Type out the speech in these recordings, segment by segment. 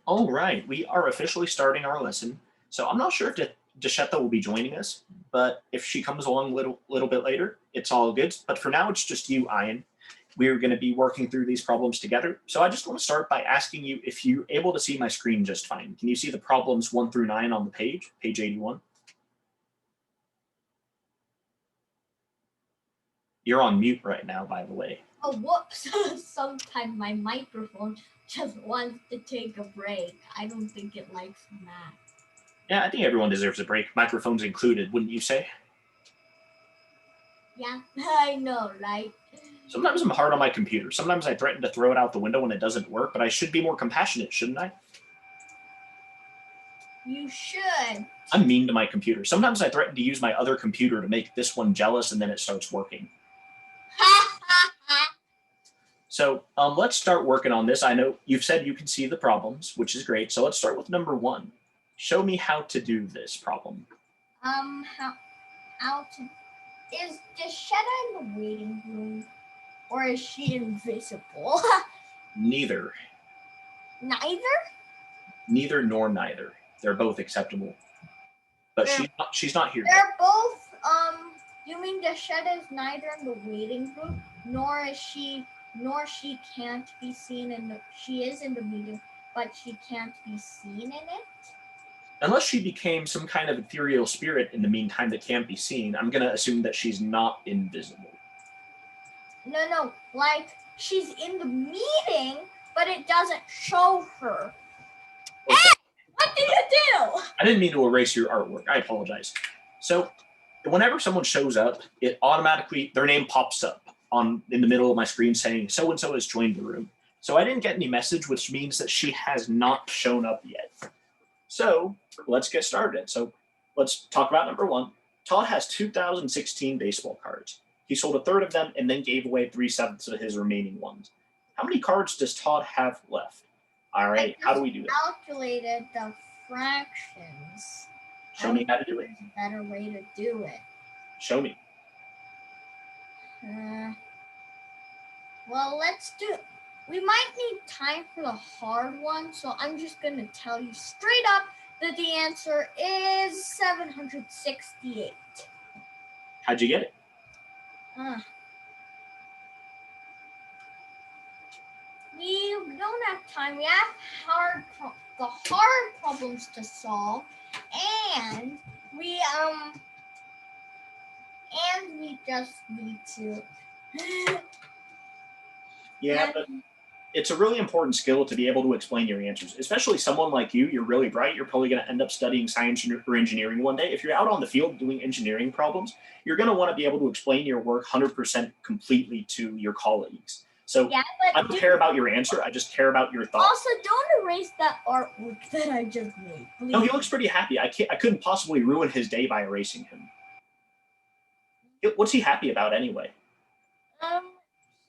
All right, we are officially starting our lesson. So I'm not sure if Deshetta will be joining us, but if she comes along a little bit later, it's all good. But for now, it's just you, Ian. We're going to be working through these problems together. So I just want to start by asking you if you're able to see my screen just fine. Can you see the problems 1 through 9 on the page 81? You're on mute right now, by the way. Oh, whoops. Sometimes my microphone just wants to take a break. I don't think it likes math. Yeah, I think everyone deserves a break, microphones included, wouldn't you say? Yeah, I know, right? Sometimes I'm hard on my computer. Sometimes I threaten to throw it out the window when it doesn't work, but I should be more compassionate, shouldn't I? You should. I'm mean to my computer. Sometimes I threaten to use my other computer to make this one jealous, and then it starts working. So let's start working on this. I know you've said you can see the problems, which is great. So let's start with number 1. Show me how to do this problem. How to... Is Deshetta in the waiting room? Or is she invisible? Neither. Neither? Neither nor neither. They're both acceptable. But she's not here. They're both, you mean Deshetta is neither in the waiting room, nor she can't be seen she is in the meeting, but she can't be seen in it? Unless she became some kind of ethereal spirit in the meantime that can't be seen, I'm going to assume that she's not invisible. No, like she's in the meeting, but it doesn't show her. Okay. Hey, what did you do? I didn't mean to erase your artwork. I apologize. So whenever someone shows up, it automatically, their name pops up in the middle of my screen saying, so-and-so has joined the room. So I didn't get any message, which means that she has not shown up yet. So let's get started. So let's talk about number 1. Todd has 2016 baseball cards. He sold a third of them and then gave away 3/7 of his remaining ones. How many cards does Todd have left? All right, how do we do that? Calculated the fractions. Show me how to do it. There's a better way to do it. Show me. Well, let's do it. We might need time for the hard one, so I'm just going to tell you straight up that the answer is 768. How'd you get it? We don't have time. We have the hard problems to solve, and we just need to. Yeah, but it's a really important skill to be able to explain your answers, especially someone like you. You're really bright. You're probably going to end up studying science or engineering one day. If you're out on the field doing engineering problems, you're going to want to be able to explain your work 100% completely to your colleagues. So yeah, I don't care about your answer. I just care about your thoughts. Also, don't erase that artwork that I just made, please. No, he looks pretty happy. I couldn't possibly ruin his day by erasing him. What's he happy about anyway?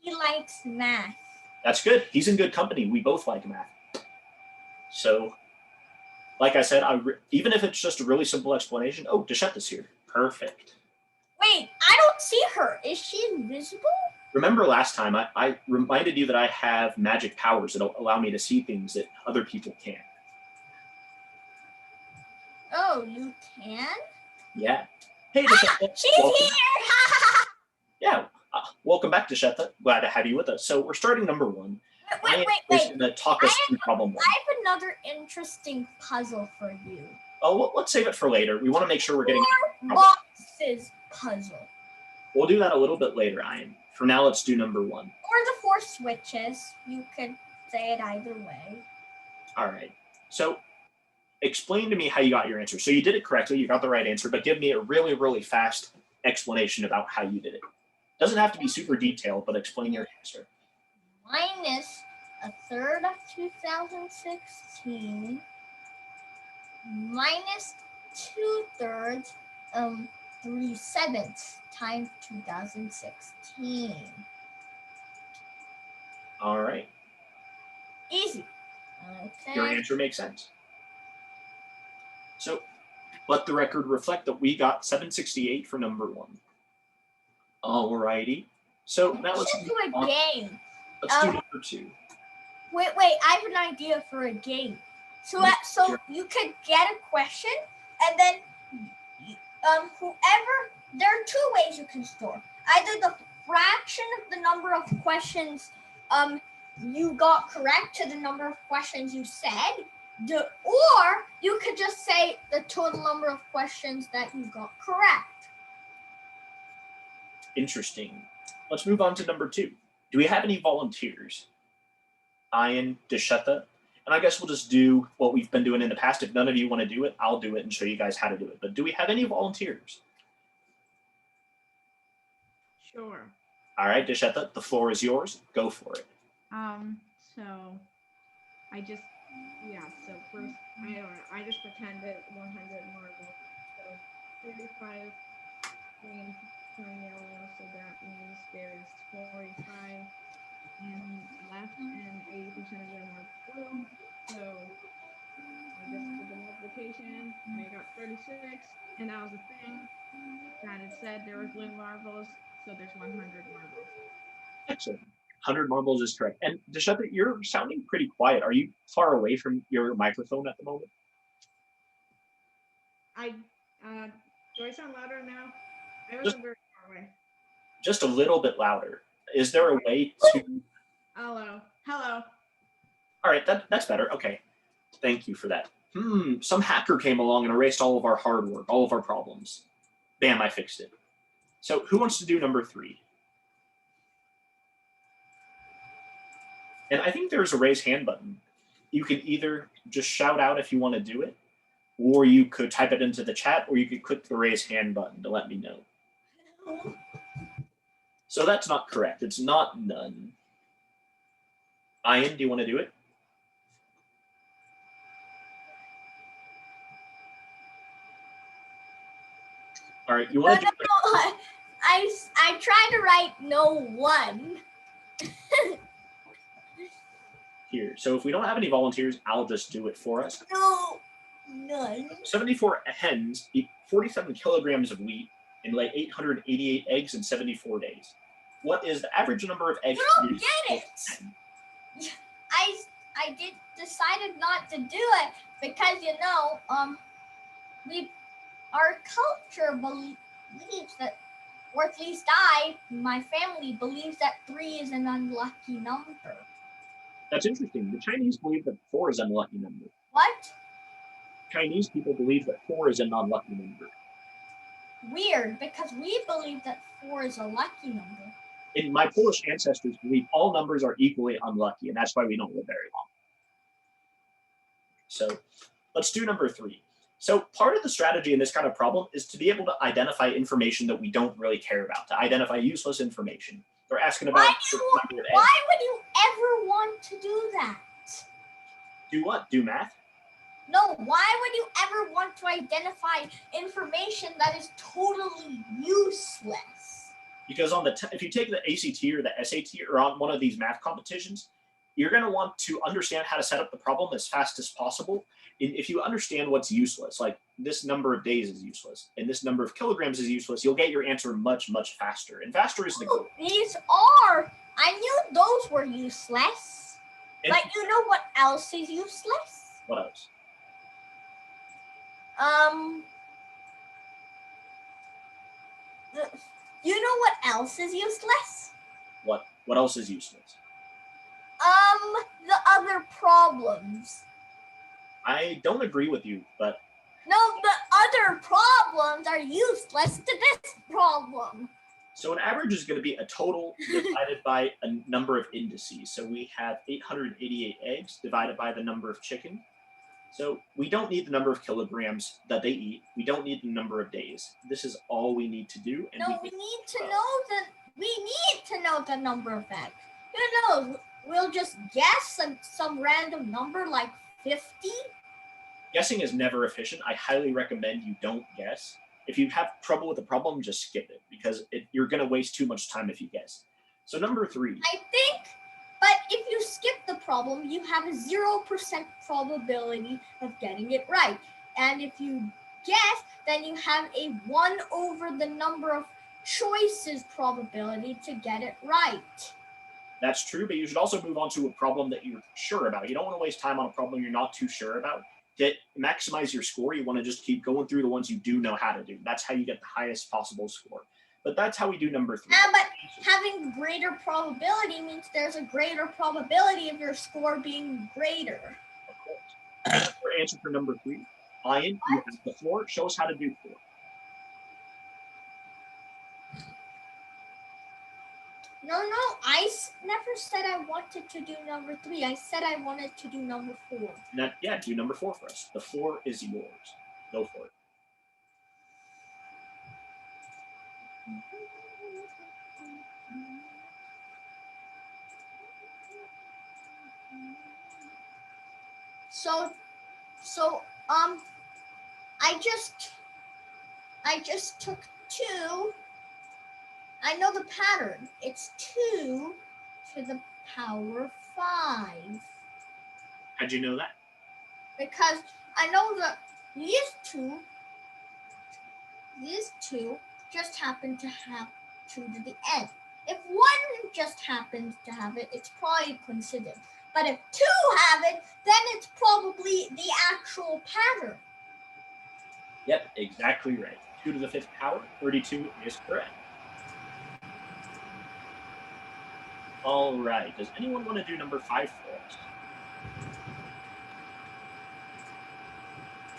He likes math. That's good. He's in good company. We both like math. So, like I said, even if it's just a really simple explanation. Oh, Deshetta's here. Perfect. Wait, I don't see her. Is she invisible? Remember last time I reminded you that I have magic powers that allow me to see things that other people can't. Oh, you can? Yeah. Hey, Deshetta. She's welcome. Here! Yeah. Welcome back, Deshetta. Glad to have you with us. So we're starting number 1. Wait. Going to talk us through problem 1. I have another interesting puzzle for you. Oh, well, let's save it for later. We want to make sure we're getting 4 boxes puzzle. We'll do that a little bit later, Ian. For now, let's do number 1. Or the 4 switches. You could say it either way. All right. So explain to me how you got your answer. So you did it correctly. You got the right answer, but give me a really, really fast explanation about how you did it. Doesn't have to be super detailed, but explain your answer. Minus a third of 2016 minus 2/3 3/7 times 2016. All right. Easy. Okay. Your answer makes sense. So let the record reflect that we got 768 for number 1. All righty. So now let's do a game. Let's do number 2. Wait, I have an idea for a game. So you could get a question, and then there are two ways you can store. Either the fraction of the number of questions you got correct to the number of questions you said, or you could just say the total number of questions that you got correct. Interesting. Let's move on to number 2. Do we have any volunteers? Ian, Deshetta, and I guess we'll just do what we've been doing in the past. If none of you want to do it, I'll do it and show you guys how to do it. But do we have any volunteers? Sure. All right, Deshetta, the floor is yours. Go for it. So first I just pretended 100 marbles. So 35 green, 20 yellow, so that means there's 45 in left and 80% of them are blue. So I just did the multiplication, and I got 36, and that was the thing that it said there were blue marbles, so there's 100 marbles. Excellent. 100 marbles is correct. And Deshetta, you're sounding pretty quiet. Are you far away from your microphone at the moment? Do I sound louder now? I wasn't very far away. Just a little bit louder. Is there a way to... Hello. All right, that's better. Okay. Thank you for that. Some hacker came along and erased all of our hard work, all of our problems. Bam, I fixed it. So who wants to do number 3? And I think there's a raise hand button. You can either just shout out if you want to do it, or you could type it into the chat, or you could click the raise hand button to let me know. So that's not correct. It's not none. Ian, do you want to do it? All right, you want to do it? No, I tried to write no one. Here. So if we don't have any volunteers, I'll just do it for us. No, none. 74 hens eat 47 kilograms of wheat and lay 888 eggs in 74 days. What is the average number of eggs? You don't get it. I decided not to do it because our culture believes that, or at least my family believes that 3 is an unlucky number. That's interesting. The Chinese believe that 4 is an unlucky number. What? Chinese people believe that 4 is an unlucky number. Weird, because we believe that 4 is a lucky number. And my Polish ancestors believe all numbers are equally unlucky, and that's why we don't live very long. So let's do number 3. So part of the strategy in this kind of problem is to be able to identify information that we don't really care about, to identify useless information. They're asking about... Why would you ever want to do that? Do what? Do math? No, why would you ever want to identify information that is totally useless? Because if you take the ACT or the SAT or on one of these math competitions, you're going to want to understand how to set up the problem as fast as possible. And if you understand what's useless, like this number of days is useless and this number of kilograms is useless, you'll get your answer much, much faster. And faster is the goal. These are. I knew those were useless. But you know what else is useless? What else? You know what else is useless? What else is useless? The other problems. I don't agree with you, but... No, the other problems are useless to this problem. So an average is going to be a total divided by a number of indices. So we have 888 eggs divided by the number of chicken. So we don't need the number of kilograms that they eat. We don't need the number of days. This is all we need to do. And we need to know the number of eggs. We'll just guess some random number like 50. Guessing is never efficient. I highly recommend you don't guess. If you have trouble with the problem, just skip it because you're going to waste too much time if you guess. So number 3. But if you skip the problem, you have a 0% probability of getting it right. And if you guess, then you have a 1 over the number of choices probability to get it right. That's true, but you should also move on to a problem that you're sure about. You don't want to waste time on a problem you're not too sure about. To maximize your score, you want to just keep going through the ones you do know how to do. That's how you get the highest possible score. But that's how we do number 3. But having greater probability means there's a greater probability of your score being greater. Of course. That's our answer for number 3. Ian, you have the floor. Show us how to do 4. No, I never said I wanted to do number 3. I said I wanted to do number 4. Do number 4 for us. The floor is yours. Go for it. So I just took 2. I know the pattern. It's 2 to the power 5. How'd you know that? Because I know that these two just happen to have 2 to the end. If one just happens to have it, it's probably a coincidence. But if 2 have it, then it's probably the actual pattern. Yep, exactly right. 2 to the 5th power, 32 is correct. All right. Does anyone want to do number 5 for us?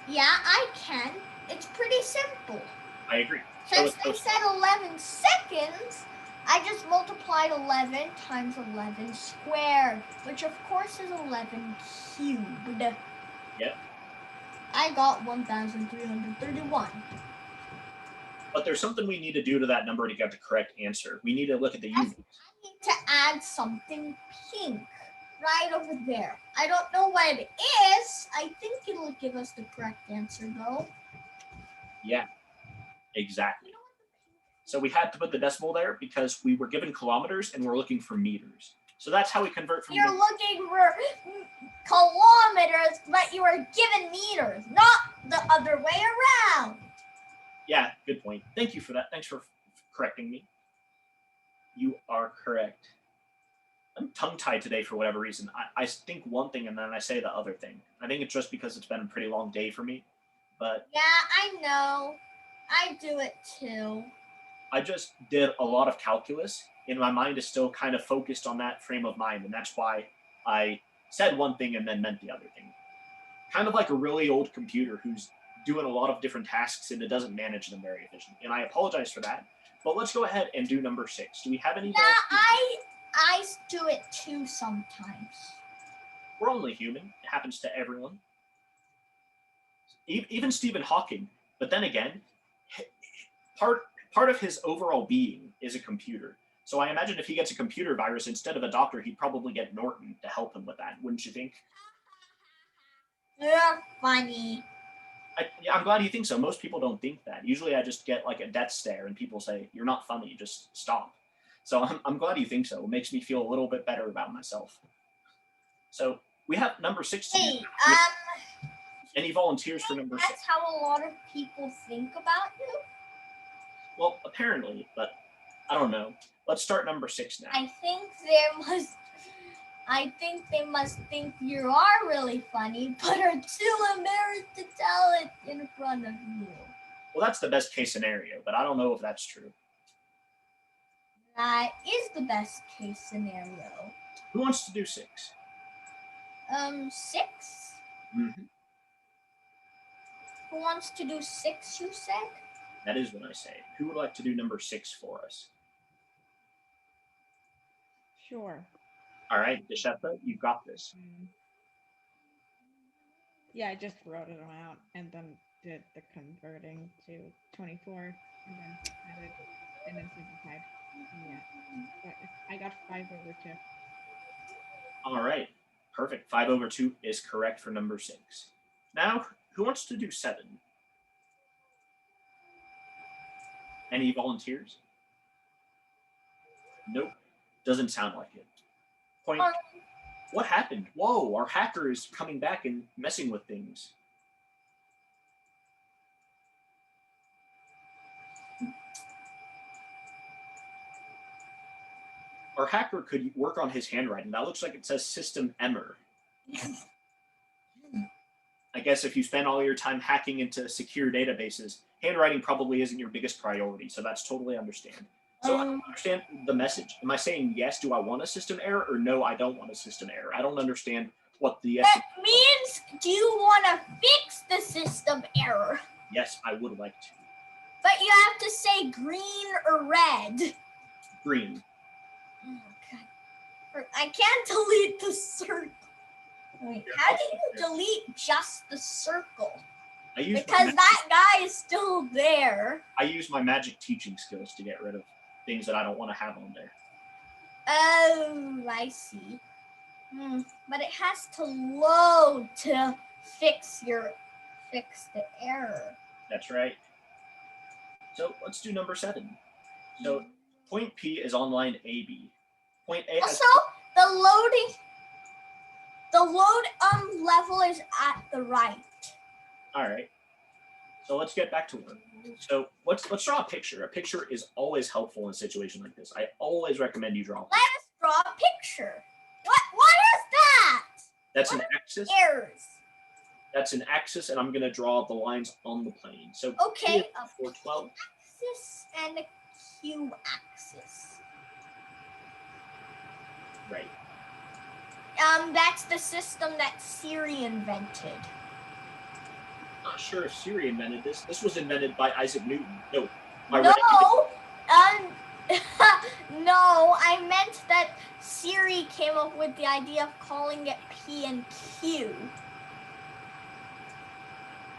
Yeah, I can. It's pretty simple. I agree. Since they said 11 seconds, I just multiplied 11 times 11 squared, which of course is 11 cubed. Yep. I got 1,331. But there's something we need to do to that number to get the correct answer. We need to look at the units. I need to add something pink right over there. I don't know what it is. I think it'll give us the correct answer, though. Yeah, exactly. So we had to put the decimal there because we were given kilometers and we're looking for meters. So that's how we convert from... You're looking for kilometers, but you were given meters, not the other way around. Yeah, good point. Thank you for that. Thanks for correcting me. You are correct. I'm tongue-tied today for whatever reason. I think one thing and then I say the other thing. I think it's just because it's been a pretty long day for me. But yeah, I know. I do it too. I just did a lot of calculus, and my mind is still kind of focused on that frame of mind, and that's why I said one thing and then meant the other thing. Kind of like a really old computer who's doing a lot of different tasks and it doesn't manage them very efficiently. And I apologize for that. But let's go ahead and do number 6. Do we have any? Yeah, I do it too sometimes. We're only human. It happens to everyone. Even Stephen Hawking. But then again, part of his overall being is a computer. So I imagine if he gets a computer virus, instead of a doctor, he'd probably get Norton to help him with that. Wouldn't you think? You're funny. I'm glad you think so. Most people don't think that. Usually I just get like a death stare and people say, you're not funny, just stop. So I'm glad you think so. It makes me feel a little bit better about myself. So we have number 6 to do. Any volunteers for number 6? That's how a lot of people think about you? Well, apparently, but I don't know. Let's start number 6 now. I think they must think you are really funny, but are too embarrassed to tell it in front of you. Well, that's the best case scenario, but I don't know if that's true. That is the best case scenario. Who wants to do 6? 6? Mm-hmm. Who wants to do 6, you said? That is what I say. Who would like to do number 6 for us? Sure. All right, Deshetha, you've got this. Yeah, I just wrote it out and then did the converting to 24 and then added and then simplified. Yeah, I got 5/2. All right, perfect. 5/2 is correct for number 6. Now, who wants to do 7? Any volunteers? Nope, doesn't sound like it. Point. What happened? Whoa, our hacker is coming back and messing with things. our hacker could work on his handwriting. That looks like it says system error. I guess if you spend all your time hacking into secure databases, handwriting probably isn't your biggest priority, so that's totally understand. So I don't understand the message. Am I saying yes, do I want a system error, or no, I don't want a system error? I don't understand what the yes. That means, do you want to fix the system error? Yes, I would like to. But you have to say green or red. Green. Okay. I can't delete the circle. Wait, how do you delete just the circle? Because that guy is still there. I use my magic teaching skills to get rid of things that I don't want to have on there. Oh, I see. But it has to load to fix the error. That's right. So let's do number 7. So point P is on line AB. Point A has also the load level is at the right. All right. So let's get back to work. So let's draw a picture. A picture is always helpful in a situation like this. I always recommend you draw. Let us draw a picture. What is that? That's an axis. Errors. That's an axis, and I'm going to draw the lines on the plane. So okay, a 412 axis and a Q axis. Right. That's the system that Siri invented. Not sure if Siri invented this. This was invented by Isaac Newton. No. No, I meant that Siri came up with the idea of calling it P and Q.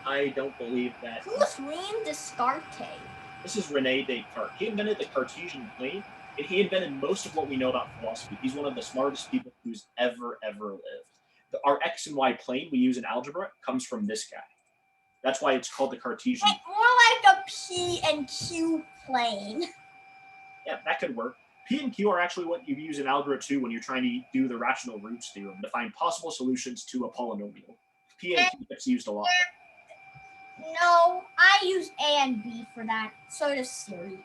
I don't believe that. Who's René Descartes? This is René Descartes. He invented the Cartesian Plane, and he invented most of what we know about philosophy. He's one of the smartest people who's ever lived. Our X and Y plane we use in algebra comes from this guy. That's why it's called the Cartesian. It's more like a P and Q plane. Yeah, that could work. P and Q are actually what you use in Algebra 2 when you're trying to do the rational roots theorem to find possible solutions to a polynomial. P and Q gets used a lot. No, I use A and B for that. So does Siri.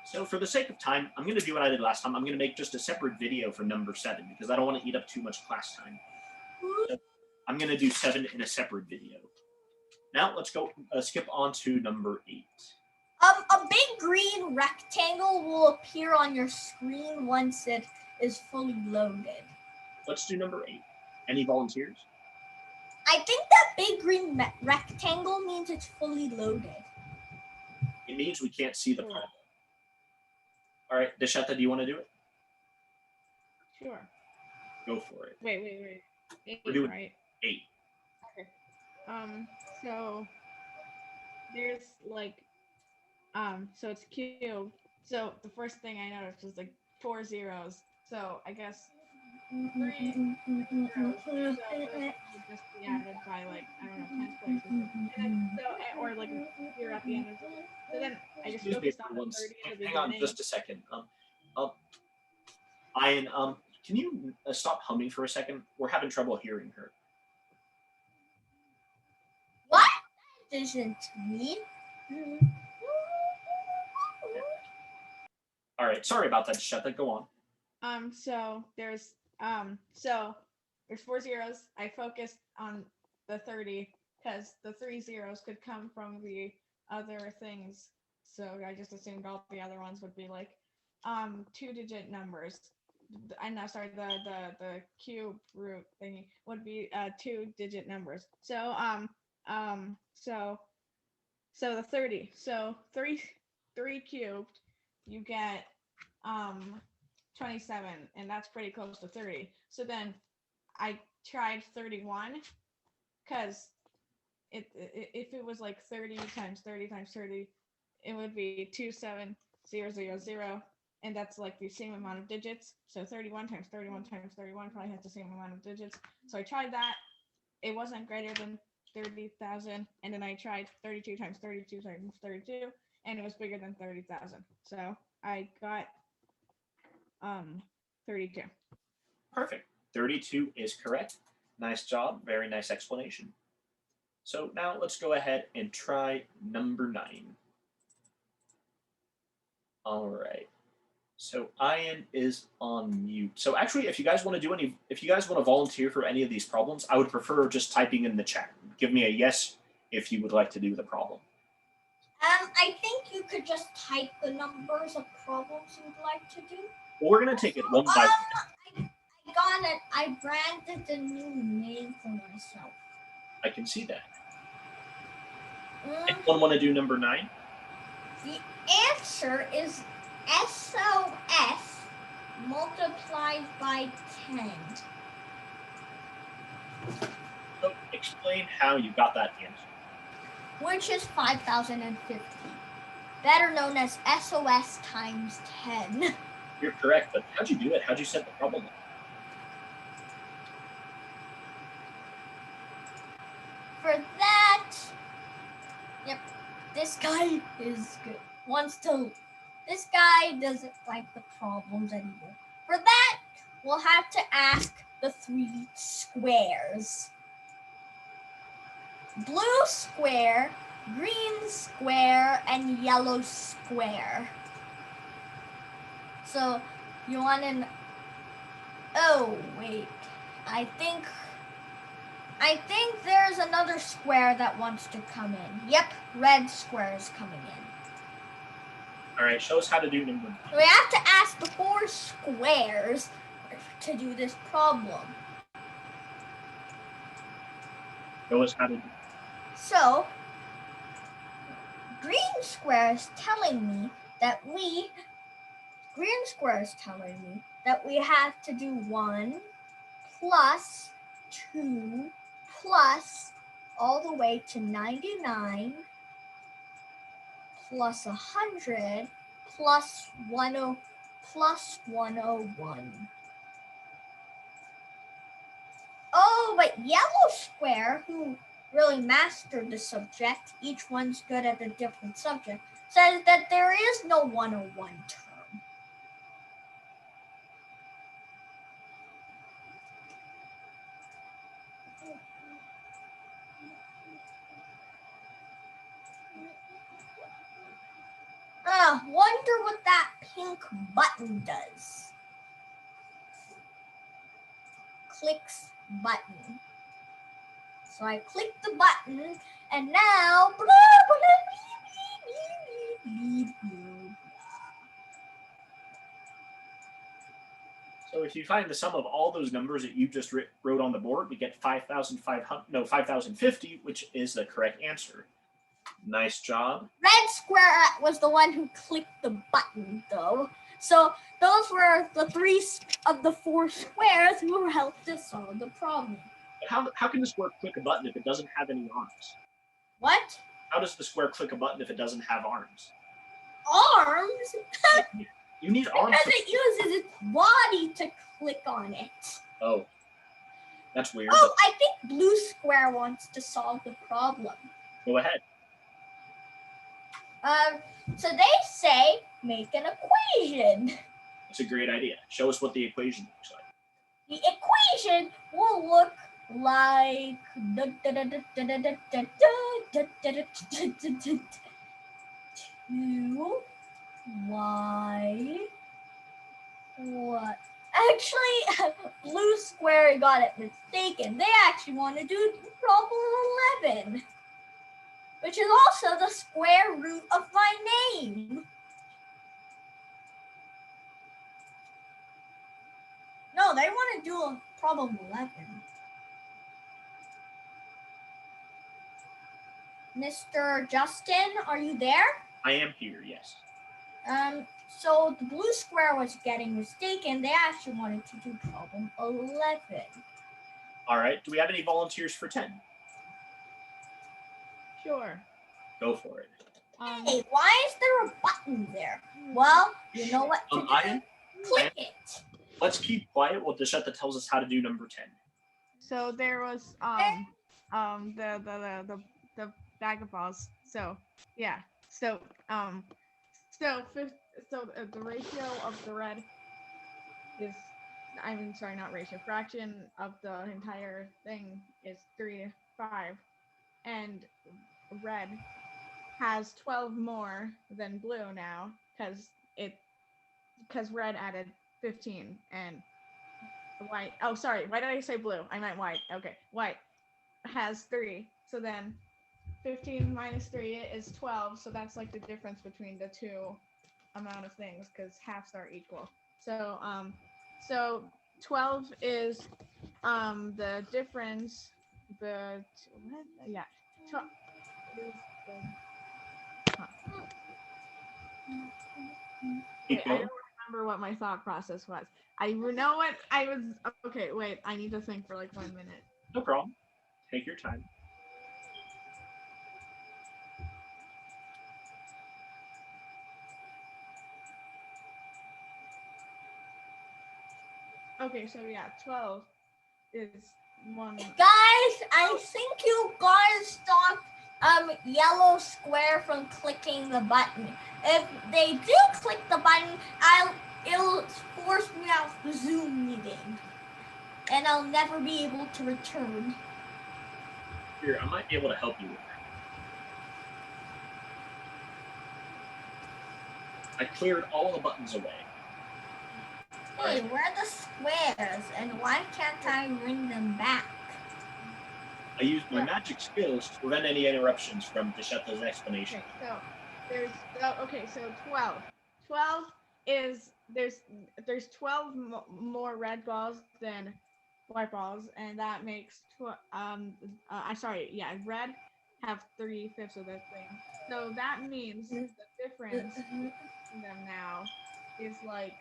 So for the sake of time, I'm going to do what I did last time. I'm going to make just a separate video for number 7 because I don't want to eat up too much class time. So I'm going to do 7 in a separate video. Now let's go skip on to number 8. A big green rectangle will appear on your screen once it is fully loaded. Let's do number 8. Any volunteers? I think that big green rectangle means it's fully loaded. It means we can't see the problem. All right, Deshetta, do you want to do it? Sure. Go for it. Wait. 8, we're doing right? 8. Okay. So there's like, so it's cubed. So the first thing I noticed was like 4 zeros. So I guess 3 zeros. So those would just be added by like, I don't know, 10th places. And then, or like 0 at the end. So then I just focused on the 30 at the Hang on beginning. just a second. Ian, can you stop humming for a second? We're having trouble hearing her. What? That isn't me. All right, sorry about that, Deshetta. Go on. So there's 4 zeros. I focused on the 30 because the 3 zeros could come from the other things. So I just assumed all the other ones would be like 2-digit numbers. I'm not sorry, the cube root thingy would be 2-digit numbers. So so the 30. So 3 cubed, you get 27, and that's pretty close to 30. So then I tried 31 because if it was like 30 times 30 times 30, it would be 27000, and that's like the same amount of digits. So 31 times 31 times 31 probably has the same amount of digits. So I tried that. It wasn't greater than 30,000, and then I tried 32 times 32 times 32, and it was bigger than 30,000. So I got 32. Perfect. 32 is correct. Nice job. Very nice explanation. So now let's go ahead and try number 9. All right. So Ian is on mute. So actually, if you guys want to volunteer for any of these problems, I would prefer just typing in the chat. Give me a yes if you would like to do the problem. I think you could just type the numbers of problems you'd like to do. Well, we're gonna take it one by one. I got it. I branded a new name for myself. I can see that. Anyone want to do number 9? The answer is SOS multiplied by 10. So explain how you got that answer. Which is 5,050. Better known as SOS times 10. You're correct, but how'd you do it? How'd you set the problem up? For that, yep, this guy is good. This guy doesn't like the problems anymore. For that, we'll have to ask the 3 squares. Blue square, green square, and yellow square. So you want to... Oh, wait. I think there's another square that wants to come in. Yep, red square is coming in. All right, show us how to do number 9. So we have to ask the 4 squares to do this problem. Show us how to do. So, green square is telling me that we have to do 1 plus 2 plus all the way to 99 plus 100 plus 101. Oh, but yellow square, who really mastered the subject, each one's good at a different subject, says that there is no 101 term. Wonder what that pink button does. Clicks button. So I click the button, and now... So if you find the sum of all those numbers that you just wrote on the board, we get 5,050, which is the correct answer. Nice job. Red square was the one who clicked the button, though. So those were the 3 of the 4 squares who helped us solve the problem. But how can the square click a button if it doesn't have any arms? What? How does the square click a button if it doesn't have arms? Arms? You need arms. Because it uses its body to click on it. Oh, that's weird. Oh, I think blue square wants to solve the problem. Go ahead. So they say make an equation. It's a great idea. Show us what the equation looks like. The equation will look like 2y. What? Actually, blue square got it mistaken. They actually want to do problem 11, which is also the square root of my name. No, they want to do a problem 11. Mr. Justin, are you there? I am here, yes. So the blue square was getting mistaken. They actually wanted to do problem 11. All right. Do we have any volunteers for 10? Sure. Go for it. Hey, why is there a button there? Well, you know what to do. Ian? Click it. Let's keep quiet while Deshetta tells us how to do number 10. So there was the bag of balls. So yeah. So the ratio of the red is, fraction of the entire thing is 3 to 5, and red has 12 more than blue now because because red added 15 and white. Oh, sorry. Why did I say blue? I meant white. Okay, white has 3. So then 15 minus 3 is 12. So that's like the difference between the two amount of things because halves are equal. So so 12 is the difference. But yeah, 12 is the. Huh. Wait, I don't remember what my thought process was. I know what I was. Okay, wait. I need to think for like 1 minute. No problem. Take your time. Okay, so yeah, 12 is one. Guys, I think you gotta stop yellow square from clicking the button. If they do click the button, it'll force me out the Zoom meeting. And I'll never be able to return. Here, I might be able to help you with that. I cleared all the buttons away. Hey, where are the squares? And why can't I bring them back? I used my magic skills to prevent any interruptions from Deshette's explanation. Okay, so there's so 12. 12 is there's 12 more red balls than white balls, and that makes red have 3/5 of that thing. So that means the difference in them now is like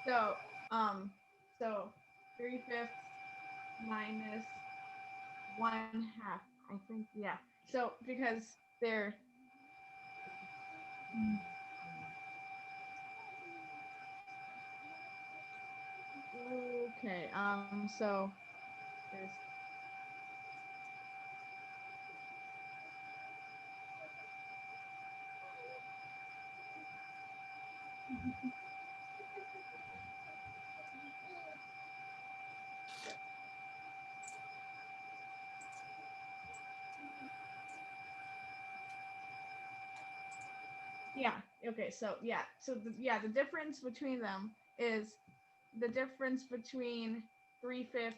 so 3/5 minus 1/2. I think So because they're okay. So there's okay. So the difference between them is the difference between 3/5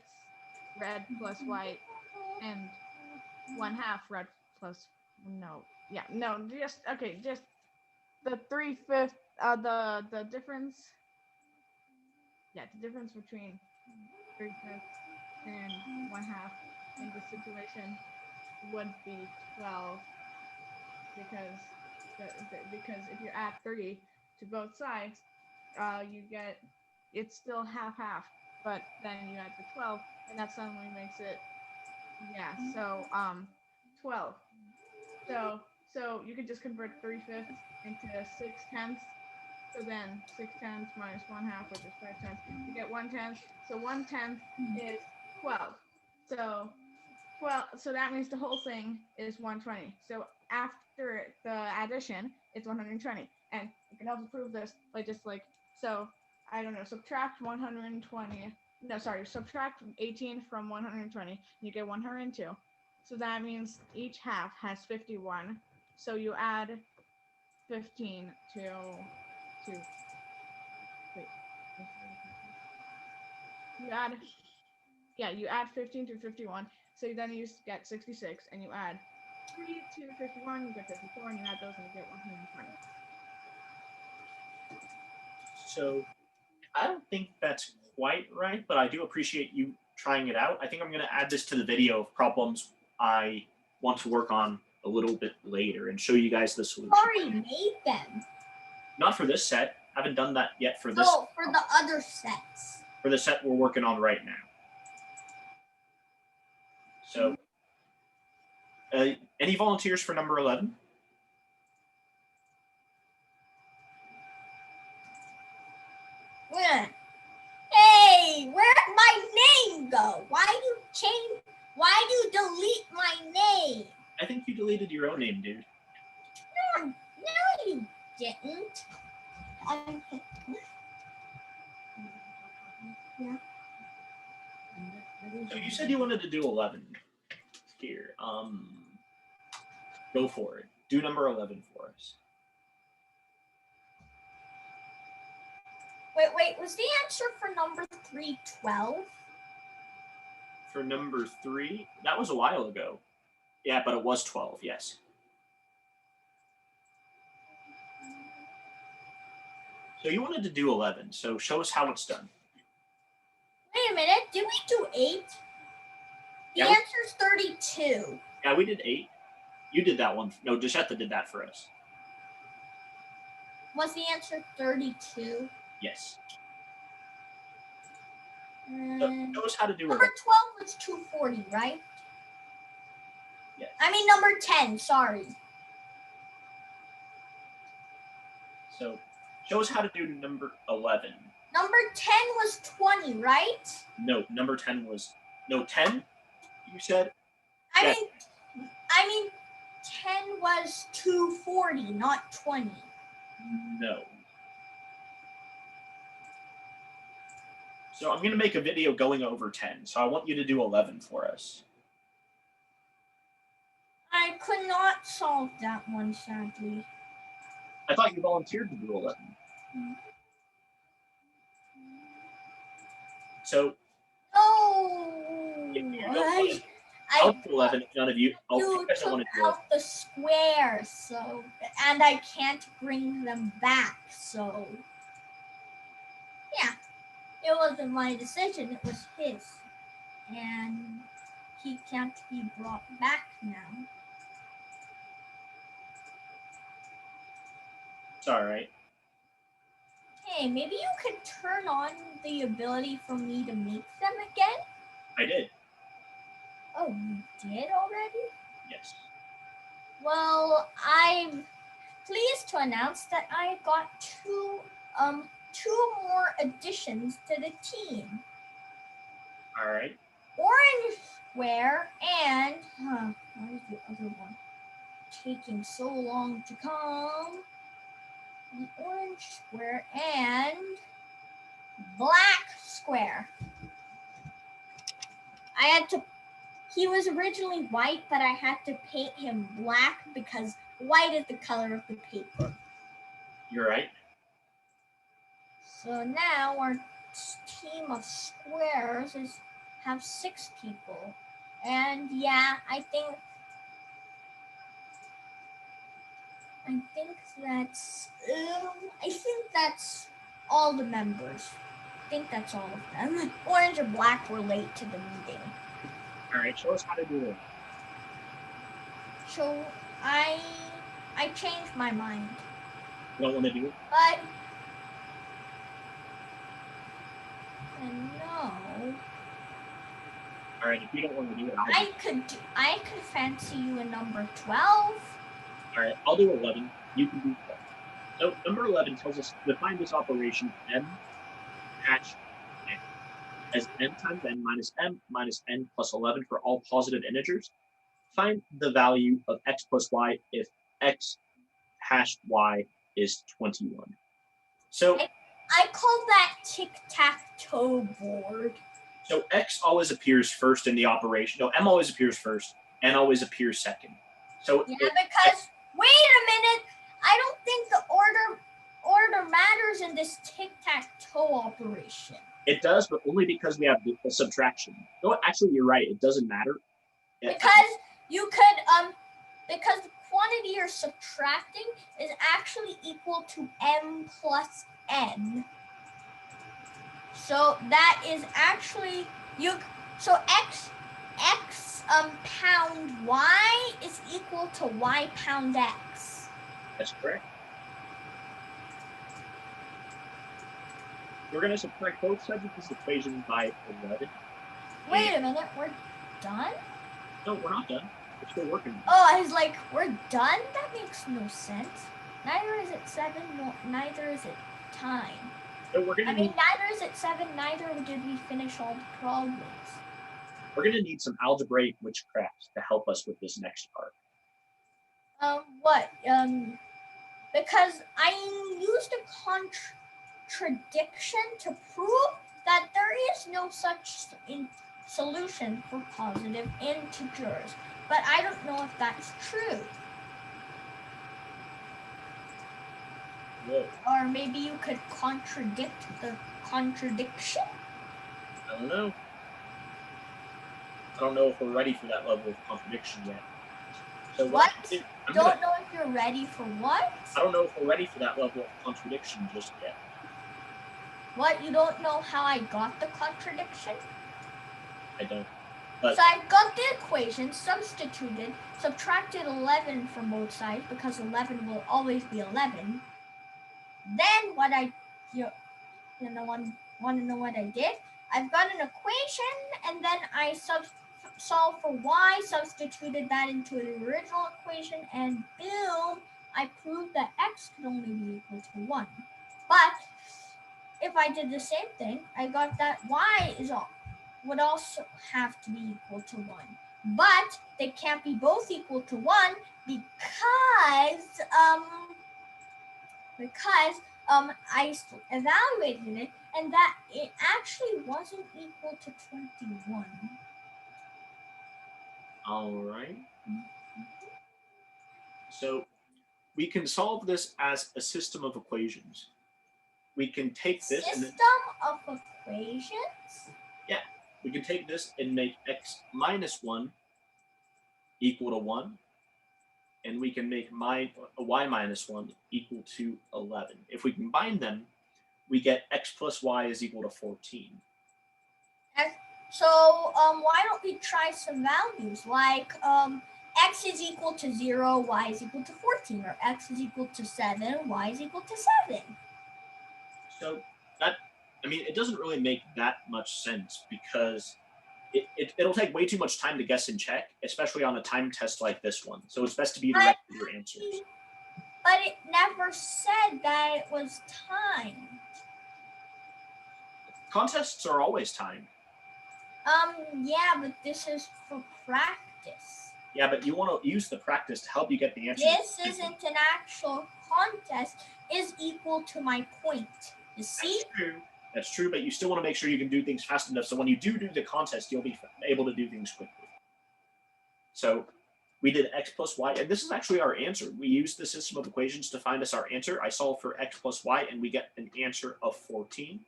red plus white and 1/2 red plus just the 3/5 the difference the difference between 3/5 and 1/2 in this situation would be 12 because because if you add 3 to both sides you get it's still half, but then you add the 12 and that suddenly makes it 12. So you could just convert 3/5 into 6/10. So then 6/10 minus 1/2, which is 5/10, you get 1/10. So 1/10 is 12. So that means the whole thing is 120. So after the addition, it's 120. And you can also prove this by just I don't know, subtract 120. No, sorry, subtract 18 from 120. You get 102. So that means each half has 51. So you add 15 to wait. You add 15 to 51. So then you get 66, and you add 3 to 51, you get 54, and you add those, and you get 120. So I don't think that's quite right, but I do appreciate you trying it out. I think I'm going to add this to the video of problems I want to work on a little bit later and show you guys the solution. Already made them. Not for this set. I haven't done that yet for this. Oh, for the other sets. For the set we're working on right now. So, any volunteers for number 11? Yeah. Hey, where'd my name go? Why do you delete my name? I think you deleted your own name, dude. No, you didn't. So you said you wanted to do 11. Here, go for it. Do number 11 for us. Wait. Was the answer for number 3 12? For number 3, that was a while ago. Yeah, but it was 12, yes. So you wanted to do 11, so show us how it's done. Wait a minute. Did we do 8? The Yeah, answer's 32. Yeah, we did 8. You did that one. No, Deshetta did that for us. Was the answer 32? Yes. So Number show us how to do 12 11. was 240, right? Yes. I mean number 10, sorry. So show us how to do number 11. Number 10 was 20, right? No, number 10 was... No, 10, you said? I Yeah. mean 10 was 240, not 20. No. So I'm going to make a video going over 10. So I want you to do 11 for us. I could not solve that one, sadly. I thought you volunteered to do 11. So Oh, I'll do 11 if none of you. You I don't want took to do it. out the squares, so, and I can't bring them back, so, yeah. It wasn't my decision, it was his. And he can't be brought back now. It's all right. Hey, maybe you could turn on the ability for me to make them again? I did. Oh, you did already? Yes. Well, I'm pleased to announce that I got two more additions to the team. All right. Orange square and what is the other one? Taking so long to come. The orange square and black square. He was originally white, but I had to paint him black because white is the color of the paper. You're right. So now our team of squares have 6 people. And yeah, I think that's all the members. I think that's all of them. Orange or black were late to the meeting. All right. Show us how to do it. So I changed my mind. You don't want to do it? But no. All right. If you don't want to do it, I could fancy you a number 12. All right. I'll do 11. You can do 12. So number 11 tells us to define this operation m hash n as n times n minus n plus 11 for all positive integers. Find the value of x plus y if x hash y is 21. So I call that tic-tac-toe board. So x always appears first in the operation. No, m always appears first, n always appears second. So yeah, because wait a minute, I don't think the order matters in this tic-tac-toe operation. It does, but only because we have the subtraction. No, actually, you're right. It doesn't matter. Because you could because the quantity you're subtracting is actually equal to m plus n. So that is actually x pound y is equal to y pound x. That's correct. We're going to subtract both sides of this equation by 11. Wait a minute, we're done? No, we're not done. We're still working. Oh, I was like, we're done? That makes no sense. Neither is it 7, neither is it time. So we're gonna neither is it 7, neither did we finish all the problems. We're going to need some algebraic witchcraft to help us with this next part. What? Because I used a contradiction to prove that there is no such solution for positive integers. But I don't know if that's true. Whoa. Or maybe you could contradict the contradiction? I don't know. I don't know if we're ready for that level of contradiction yet. So What? I'm Don't know if you're ready for what? I don't know if we're ready for that level of contradiction just yet. What? You don't know how I got the contradiction? I don't. But So I got the equation, substituted, subtracted 11 from both sides because 11 will always be 11. Then what want to know what I did? I've got an equation, and then I solved for y, substituted that into the original equation, and boom, I proved that x could only be equal to 1. But if I did the same thing, I got that y would also have to be equal to 1. But they can't be both equal to 1 because I evaluated it, and that it actually wasn't equal to 21. all right. So we can solve this as a system of equations. We can take this System of equations? we can take this and make x minus 1 equal to 1. And we can make y minus 1 equal to 11. If we combine them, we get x plus y is equal to 14. So why don't we try some values like x is equal to 0, y is equal to 14, or x is equal to 7, y is equal to 7. So it doesn't really make that much sense because it'll take way too much time to guess and check, especially on a time test like this one. So it's best to be direct with your answers. But it never said that it was timed. Contests are always timed. Yeah, but this is for practice. Yeah, but you want to use the practice to help you get the answer. This isn't an actual contest. Is equal to my point. You see? That's true, but you still want to make sure you can do things fast enough so when you do the contest, you'll be able to do things quickly. So we did x plus y, and this is actually our answer. We used the system of equations to find us our answer. I solved for x plus y, and we get an answer of 14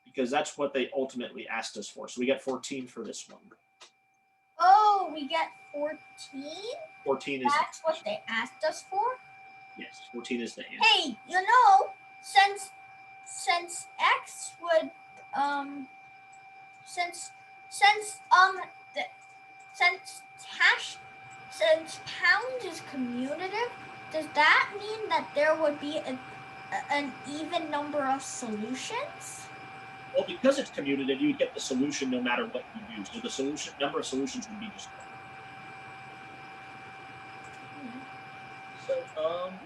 because that's what they ultimately asked us for. So we get 14 for this one. Oh, we get 14? 14 is That's what they asked us for? Yes, 14 is the answer. Hey, since x would since pound is commutative, does that mean that there would be an even number of solutions? Well, because it's commutative, you would get the solution no matter what you do. So the number of solutions would be just one. So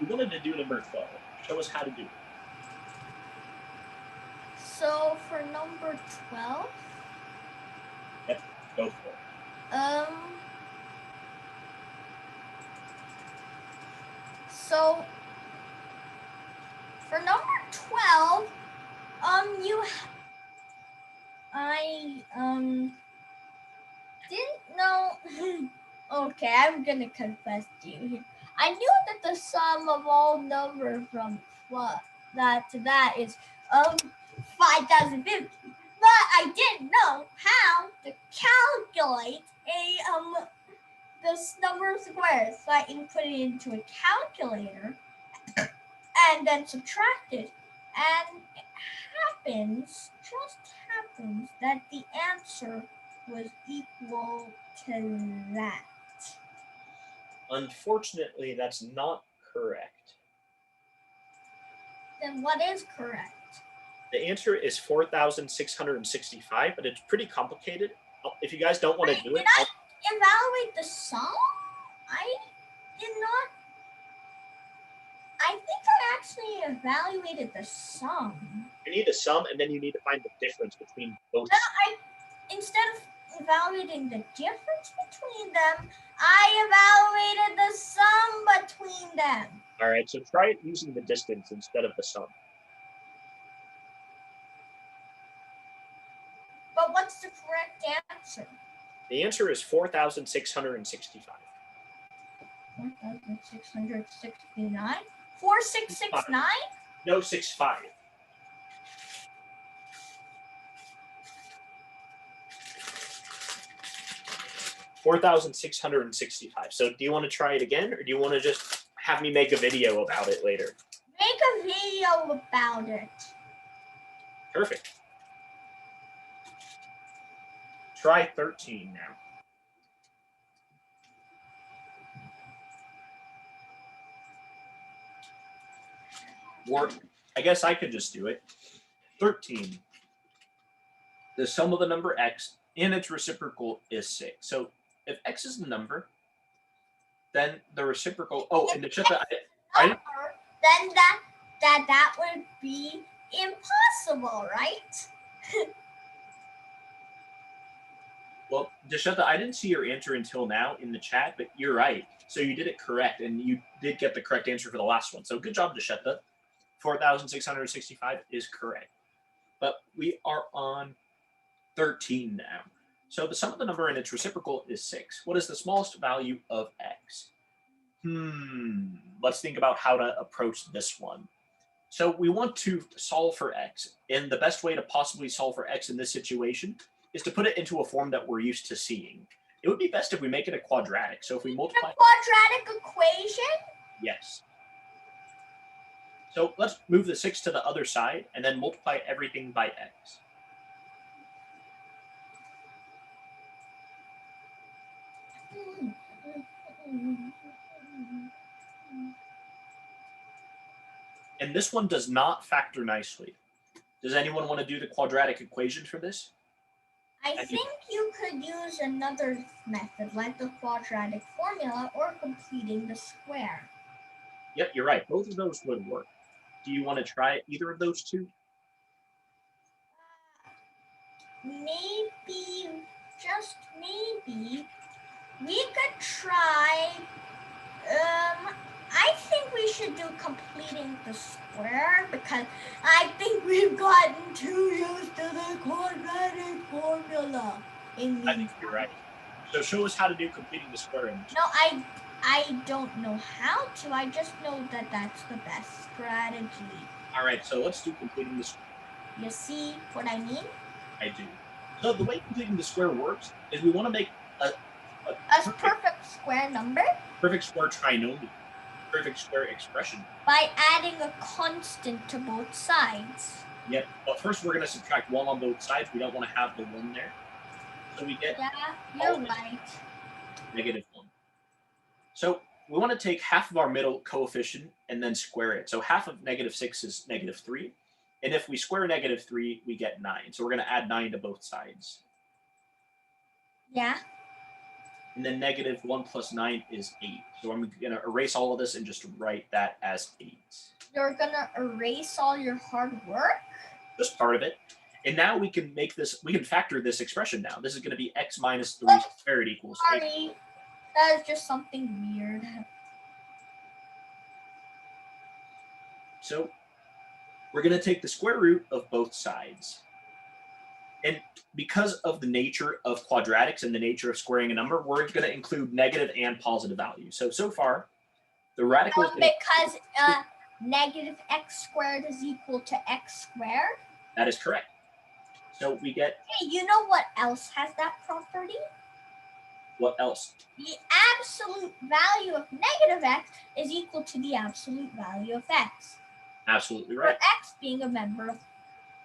we wanted to do number 12. Show us how to do it. So for number 12, Yep, go for it. So for number 12, I didn't know. Okay, I'm gonna confess to you. I knew that the sum of all numbers from that to that is 5,050, but I didn't know how to calculate this number of squares. So I input it into a calculator and then subtract it, and it just happens that the answer was equal to that. Unfortunately, that's not correct. Then what is correct? The answer is 4,665, but it's pretty complicated. If you guys don't want to do it, did I evaluate the sum? I did not. I think I actually evaluated the sum. You need the sum, and then you need to find the difference between both. Instead of evaluating the difference between them, I evaluated the sum between them. All right, so try it using the distance instead of the sum. But what's the correct answer? The answer is 4,665. 4,669? 4669? No, 6.5. $4,665. So do you want to try it again, or do you want to just have me make a video about it later? Make a video about it. Perfect. Try 13 now. Or I guess I could just do it. 13. The sum of the number x and its reciprocal is 6. So if x is the number, then the reciprocal. Oh, and the Number, then that would be impossible, right? Well, Deshetta, I didn't see your answer until now in the chat, but you're right. So you did it correct, and you did get the correct answer for the last one. So good job, Deshetta. 4,665 is correct. But we are on 13 now. So the sum of the number and its reciprocal is 6. What is the smallest value of x? Let's think about how to approach this one. So we want to solve for x, and the best way to possibly solve for x in this situation is to put it into a form that we're used to seeing. It would be best if we make it a quadratic. So if we multiply... A quadratic equation? Yes. So let's move the 6 to the other side and then multiply everything by x. And this one does not factor nicely. Does anyone want to do the quadratic equation for this? I think you could use another method like the quadratic formula or completing the square. Yep, you're right. Both of those would work. Do you want to try either of those two? Maybe, just maybe, we could try, I think we should do completing the square because I think we've gotten too used to the quadratic formula. I think you're right. So show us how to do completing the square in this. No, I don't know how to. I just know that that's the best strategy. All right, so let's do completing the square. You see what I mean? I do. So the way completing the square works is we want to make a perfect square number perfect square trinomial, perfect square expression. by adding a constant to both sides. Yep, but first we're going to subtract 1 on both sides. We don't want to have the 1 there. So we get Yeah, you're right. -1. So we want to take half of our middle coefficient and then square it. So half of -6 is -3. And if we square -3, we get 9. So we're going to add 9 to both sides. Yeah. And then -1 plus 9 is 8. So I'm going to erase all of this and just write that as 8. You're going to erase all your hard work? Just part of it. And now we can make this, we can factor this expression now. This is going to be x minus 3 squared equals 8. Sorry, that is just something weird. So we're going to take the square root of both sides. And because of the nature of quadratics and the nature of squaring a number, we're going to include negative and positive values. So far, the radical... because negative x squared is equal to x squared? That is correct. So we get... Hey, you know what else has that property? What else? The absolute value of negative x is equal to the absolute value of x. Absolutely right. For x being a member of...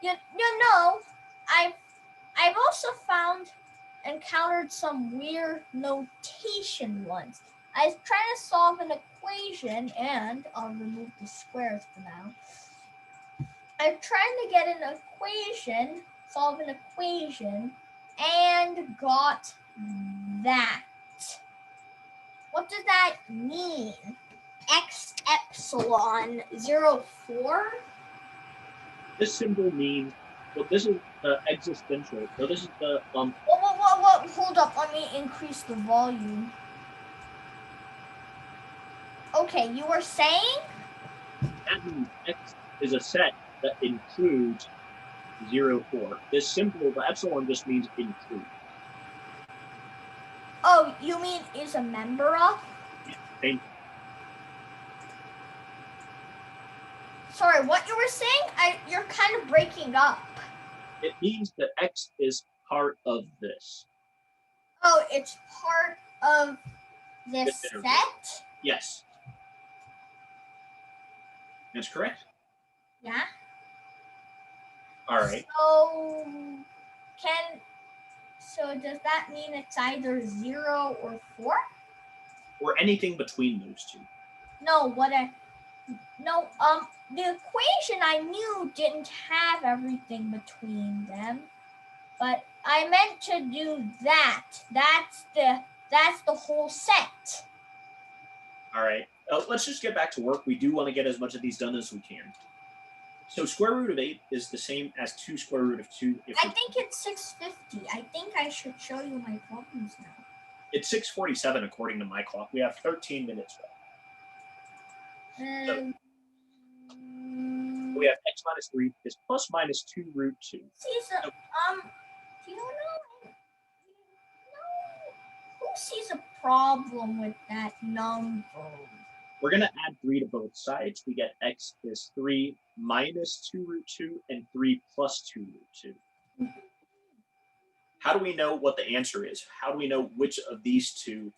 You know, I've also encountered some weird notation once. I was trying to solve an equation, and I'll remove the squares for now. I'm trying to get an equation, solve an equation, and got that. What does that mean? X epsilon 04? This symbol means, well, this is the existential. So this is the Whoa, hold up, let me increase the volume. Okay, you were saying? That means x is a set that includes 04. This symbol, the epsilon, just means include. Oh, you mean is a member of? Thank you. Sorry, what you were saying? You're kind of breaking up. It means that x is part of this. Oh, it's part of this This interval. set? Yes. That's correct. Yeah. All right. So does that mean it's either 0 or 4? Or anything between those two. No, the equation I knew didn't have everything between them, but I meant to do that. That's the whole set. All right. Let's just get back to work. We do want to get as much of these done as we can. So square root of 8 is the same as 2 square root of 2. I think it's 650. I think I should show you my problems now. It's 6:47 according to my clock. We have 13 minutes left. So we have x minus 3 is plus minus 2 root 2. Do you know? Who sees a problem with that number? We're going to add 3 to both sides. We get x is 3 minus 2 root 2 and 3 plus 2 root 2. How do we know what the answer is? How do we know which of these two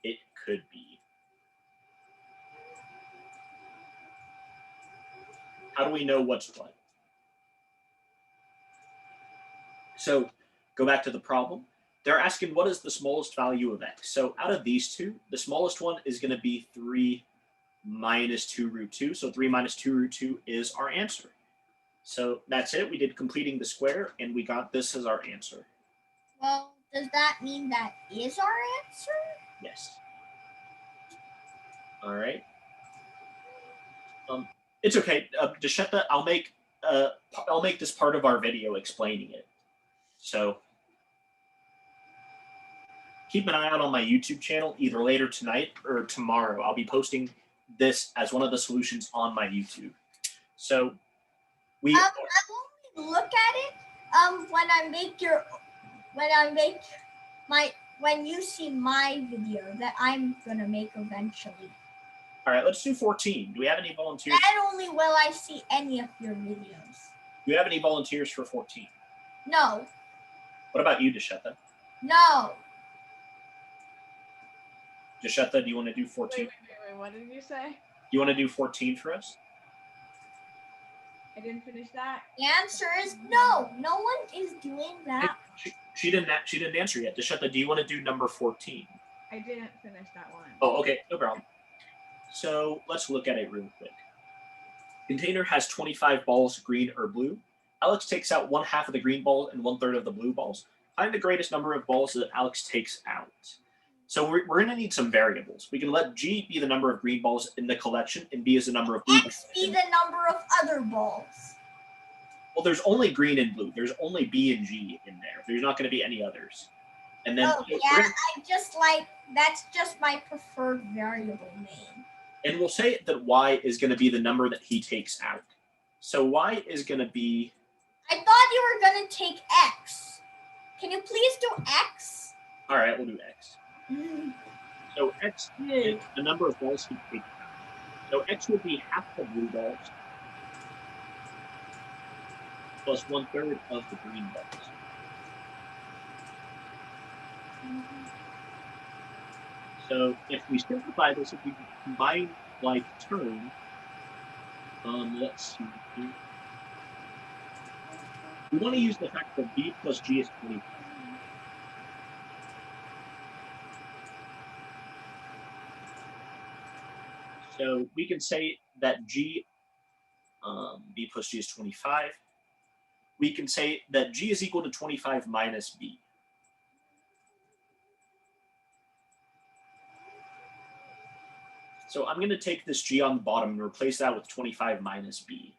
it could be? How do we know what's what? So go back to the problem. They're asking what is the smallest value of x. So out of these two, the smallest one is going to be 3 minus 2 root 2. So 3 minus 2 root 2 is our answer. So that's it. We did completing the square, and we got this as our answer. Well, does that mean that is our answer? Yes. All right. It's okay. Deshetta, I'll make this part of our video explaining it. So keep an eye out on my YouTube channel either later tonight or tomorrow. I'll be posting this as one of the solutions on my YouTube. So we I will only look at it when you see my video that I'm gonna make eventually. All right, let's do 14. Do we have any volunteers? And only will I see any of your videos. Do you have any volunteers for 14? No. What about you, Deshetta? No. Deshetta, do you want to do 14? Wait, what did you say? Do you want to do 14 for us? I didn't finish that. The answer is no. No one is doing that. She didn't answer yet. Deshetta, do you want to do number 14? I didn't finish that one. Oh, okay, no problem. So let's look at it real quick. Container has 25 balls, green or blue. Alex takes out 1/2 of the green balls and 1/3 of the blue balls. Find the greatest number of balls that Alex takes out. So we're going to need some variables. We can let G be the number of green balls in the collection and B is the number of blue balls. X be the number of other balls. Well, there's only green and blue. There's only B and G in there. There's not going to be any others. And then that's just my preferred variable name. And we'll say that Y is going to be the number that he takes out. So Y is going to be... I thought you were going to take X. Can you please do X? All right, we'll do X. So X is the number of balls he takes out. So X would be half the blue balls plus 1/3 of the green balls. So if we simplify this, if we combine like terms, let's see. We want to use the fact that B plus G is 25. So we can say that B plus G is 25. We can say that G is equal to 25 minus B. So I'm going to take this G on the bottom and replace that with 25 minus B.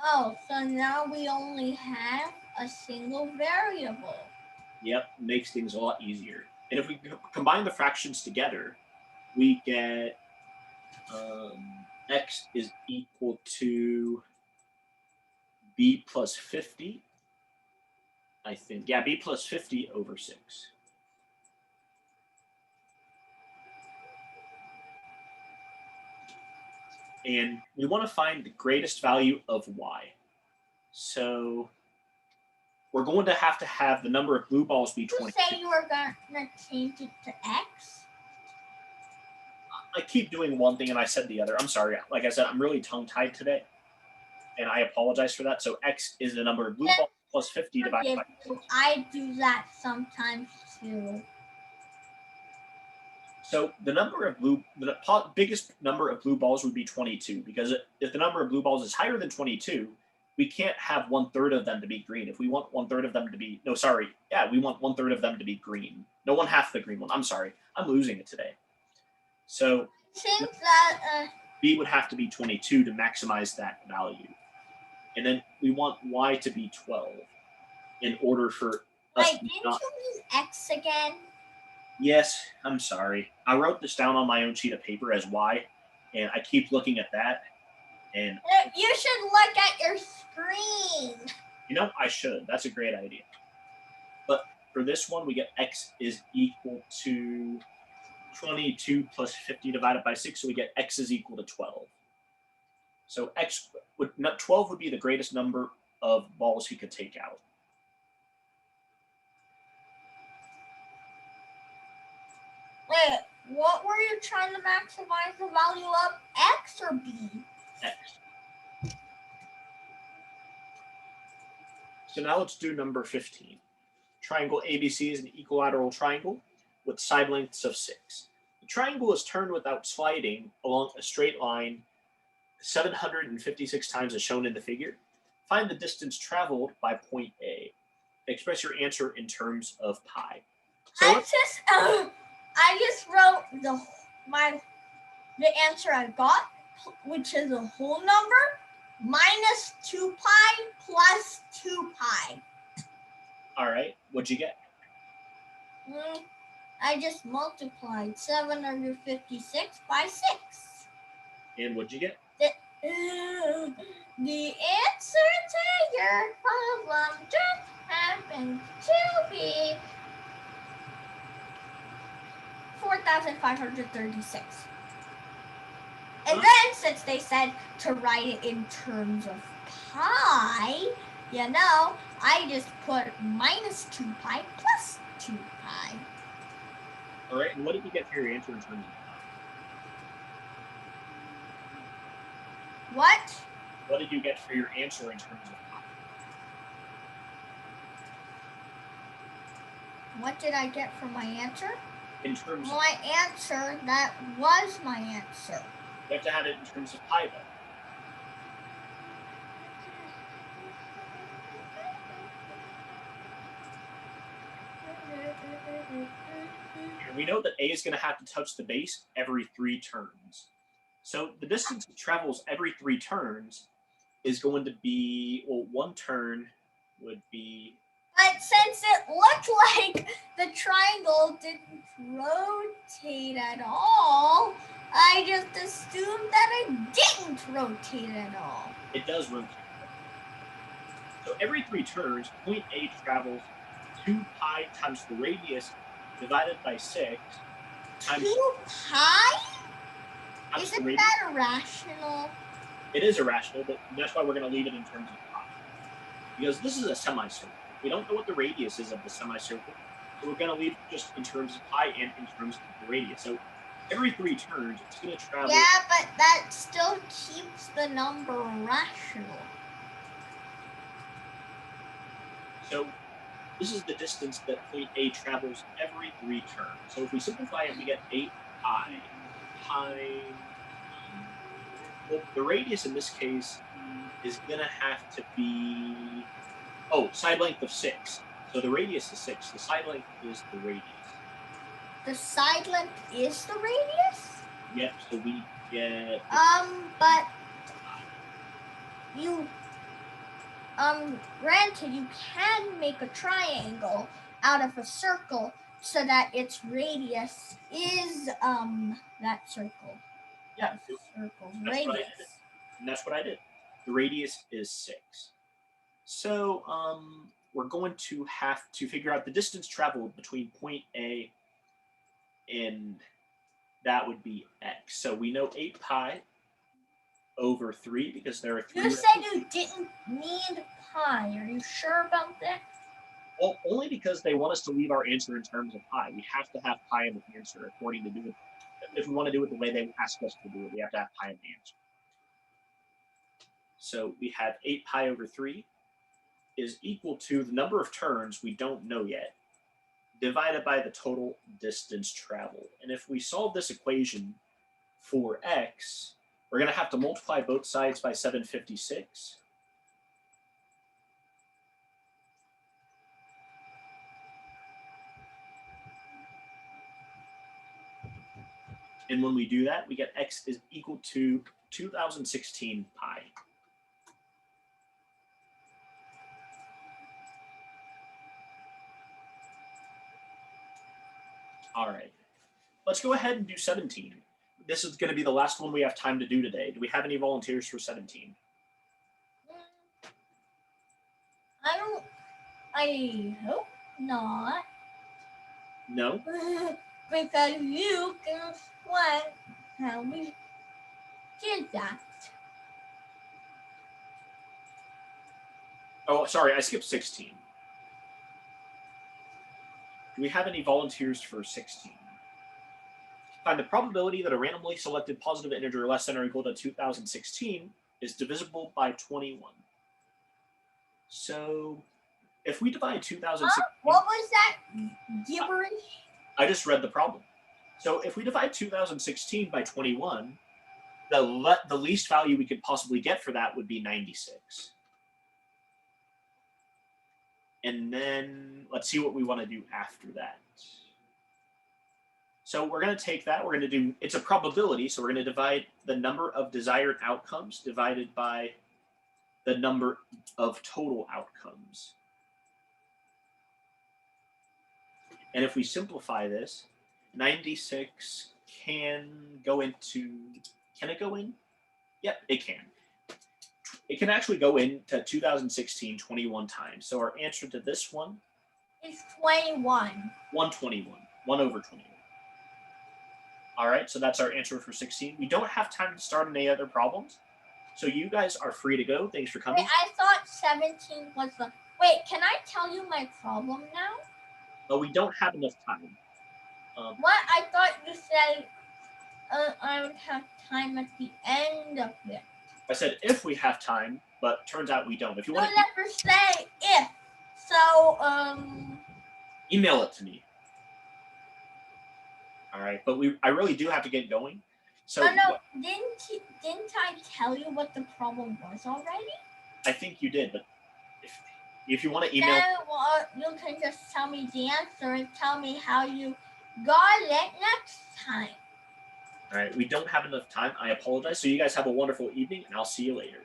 Oh, so now we only have a single variable. Yep, makes things a lot easier. And if we combine the fractions together, we get X is equal to B plus 50. I think, yeah, B plus 50 over 6. And we want to find the greatest value of y. So we're going to have the number of blue balls be You 22. say you were gonna change it to x? I keep doing one thing and I said the other. I'm sorry. Like I said, I'm really tongue-tied today, and I apologize for that. So x is the number of blue balls plus 50 divided by. I do that sometimes too. So the biggest number of blue balls would be 22, because if the number of blue balls is higher than 22, we can't have 1/3 of them to be green. If we want 1/3 of them to be, we want 1/3 of them to be green. No, 1/2 the green one. I'm sorry, I'm losing it today. So I think that b would have to be 22 to maximize that value, and then we want y to be 12 in order for us wait, to didn't not. you mean x again? Yes, I'm sorry. I wrote this down on my own sheet of paper as y, and I keep looking at that. And You should look at your screen. I should. That's a great idea. But for this one, we get x is equal to 22 plus 50 divided by 6. So we get x is equal to 12. So 12 would be the greatest number of balls he could take out. Wait, what were you trying to maximize the value of, x or b? X. So now let's do number 15. Triangle ABC is an equilateral triangle with side lengths of 6. The triangle is turned without sliding along a straight line 756 times as shown in the figure. Find the distance traveled by point A. Express your answer in terms of pi. So I just wrote the answer I got, which is a whole number, minus 2 pi plus 2 pi. All right, what'd you get? I just multiplied 756 by 6. And what'd you get? The answer to your problem just happened to be 4,536. And then, since they said to write it in terms of pi, I just put minus 2 pi plus 2 pi. All right, and what did you get for your answer in terms of pi? What? What did you get for your answer in terms of pi? What did I get for my answer? In terms of my answer, that was my answer. You have to have it in terms of pi, though. And we know that A is going to have to touch the base every 3 turns. So the distance it travels every 3 turns is going to be, well, 1 turn would be... But since it looked like the triangle didn't rotate at all, I just assumed that it didn't rotate at all. It does rotate. So every 3 turns, point A travels 2 pi times the radius divided by 6 times... 2 pi? Times Isn't that irrational? It is irrational, but that's why we're going to leave it in terms of pi. Because this is a semicircle. We don't know what the radius is of the semicircle, so we're going to leave it just in terms of pi and in terms of the radius. So every 3 turns, it's going to travel... Yeah, but that still keeps the number rational. So this is the distance that point A travels every 3 turns. So if we simplify it, we get 8 pi times... Well, the radius in this case is going to have to be... Oh, side length of 6. So the radius is 6. The side length is the radius. The side length is the radius? Yep, so we get... But you... granted, you can make a triangle out of a circle so that its radius is, that circle. Yeah, Circle's that's radius. what I did. And that's what I did. The radius is 6. So, we're going to have to figure out the distance traveled between point A and that would be x. So we know 8 pi over 3 because there are 3. You said you didn't need pi. Are you sure about that? Well, only because they want us to leave our answer in terms of pi. We have to have pi in the answer according to do it. If we want to do it the way they ask us to do it, we have to have pi in the answer. So we have 8 pi over 3 is equal to the number of turns we don't know yet, divided by the total distance traveled. And if we solve this equation for x, we're going to have to multiply both sides by 756. And when we do that, we get x is equal to 2016 pi. All right, let's go ahead and do 17. This is going to be the last one we have time to do today. Do we have any volunteers for 17? I hope not. No? Because you can explain how we did that. Oh, sorry, I skipped 16. Do we have any volunteers for 16? Find the probability that a randomly selected positive integer less than or equal to 2016 is divisible by 21. So if we divide 2016... What was that gibberish? I just read the problem. So if we divide 2016 by 21, the least value we could possibly get for that would be 96. And then let's see what we want to do after that. So we're going to take that, we're going to do, it's a probability, so we're going to divide the number of desired outcomes divided by the number of total outcomes. And if we simplify this, 96 can go into, can it go in? Yep, it can. It can actually go into 2016 21 times. So our answer to this one is 21. 121, 1 over 21. All right, so that's our answer for 16. We don't have time to start any other problems. So you guys are free to go. Thanks for coming. Wait, I thought 17 was the... Wait, can I tell you my problem now? But we don't have enough time. What? I thought you said I would have time at the end of it. I said if we have time, but turns out we don't. If you You want to never say if. So, email it to me. All right, but I really do have to get going. So no, didn't I tell you what the problem was already? I think you did, but if you want to email, then you can just tell me the answer and tell me how you got it next time. All right, we don't have enough time. I apologize. So you guys have a wonderful evening, and I'll see you later.